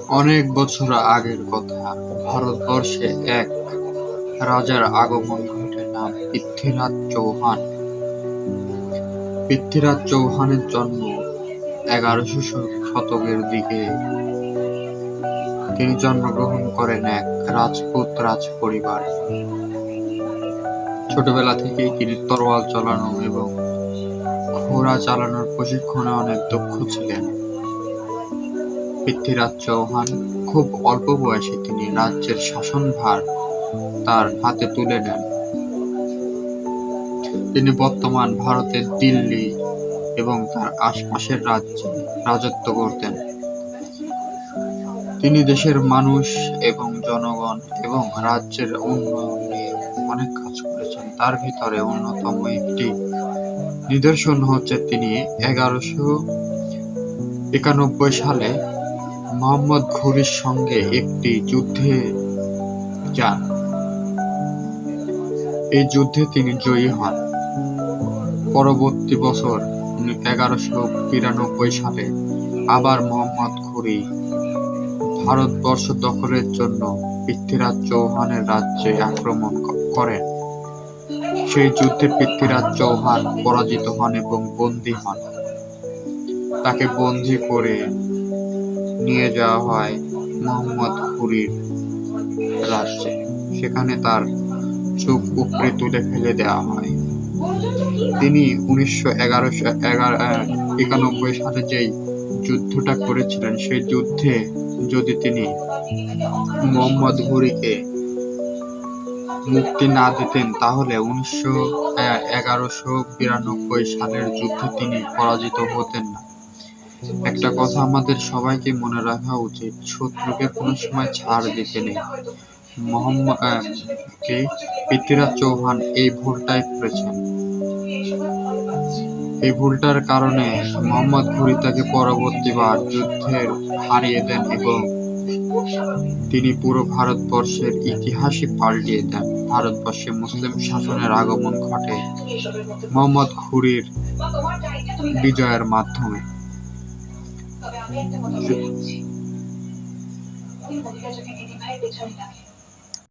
অনেক বছর আগের কথা। ভারতবর্ষে এক রাজার আগমন ঘটে, নাম পৃথ্বীরাজ চৌহান। পৃথ্বীরাজ চৌহানের জন্ম 1100 শতকের দিকে। তিনি জন্মগ্রহণ করেন এক রাজপুত রাজপরিবারে। ছোটবেলা থেকেই তিনি তরোয়াল চালানো এবং ঘোড়া চালানোর প্রশিক্ষণে অনেক দক্ষ ছিলেন। পৃথ্বীরাজ চৌহান খুব অল্প বয়সে তিনি রাজ্যের শাসনভার তার হাতে তুলে নেন। তিনি বর্তমান ভারতের দিল্লি এবং তার আশপাশের রাজ্যে রাজত্ব করতেন। তিনি দেশের মানুষ এবং জনগণ এবং রাজ্যের উন্নয়ন নিয়ে অনেক কাজ করেছেন। তার ভিতরে অন্যতম একটি নিদর্শন হচ্ছে তিনি 1191 সালে মোহাম্মদ ঘুরির সঙ্গে একটি যুদ্ধে যান। এই যুদ্ধে তিনি জয়ী হন। পরবর্তী বছর 1192 সালে আবার মোহাম্মদ ঘুরি ভারতবর্ষ দখলের জন্য পৃথ্বীরাজ চৌহানের রাজ্যে আক্রমণ করেন। সেই যুদ্ধে পৃথ্বীরাজ চৌহান পরাজিত হন এবং বন্দী হন। তাকে বন্দী করে নিয়ে যাওয়া হয় মোহাম্মদ ঘুরির রাজ্যে। সেখানে তার চোখ উপড়ে তুলে ফেলে দেওয়া হয়। তিনি 1991 সালে যেই যুদ্ধটা করেছিলেন, সেই যুদ্ধে যদি তিনি মোহাম্মদ ঘুরিকে মুক্তি না দিতেন, তাহলে 1192 সালের যুদ্ধে তিনি পরাজিত হতেন না। একটা কথা আমাদের সবাইকে মনে রাখা উচিত, শত্রুকে কোনো সময় ছাড় দিতে নেই। পৃথ্বীরাজ চৌহান এই ভুলটাই করেছেন। এই ভুলটার কারণে মোহাম্মদ ঘুরি তাকে পরবর্তীবার যুদ্ধে হারিয়ে দেন এবং তিনি পুরো ভারতবর্ষের ইতিহাসই পাল্টিয়ে দেন। ভারতবর্ষে মুসলিম শাসনের আগমন ঘটে মোহাম্মদ ঘুরির বিজয়ের মাধ্যমে। তবে আমি একটা কথা বলছি, ওই মহিলা যদি দিদি ভাই পেছনে লাগে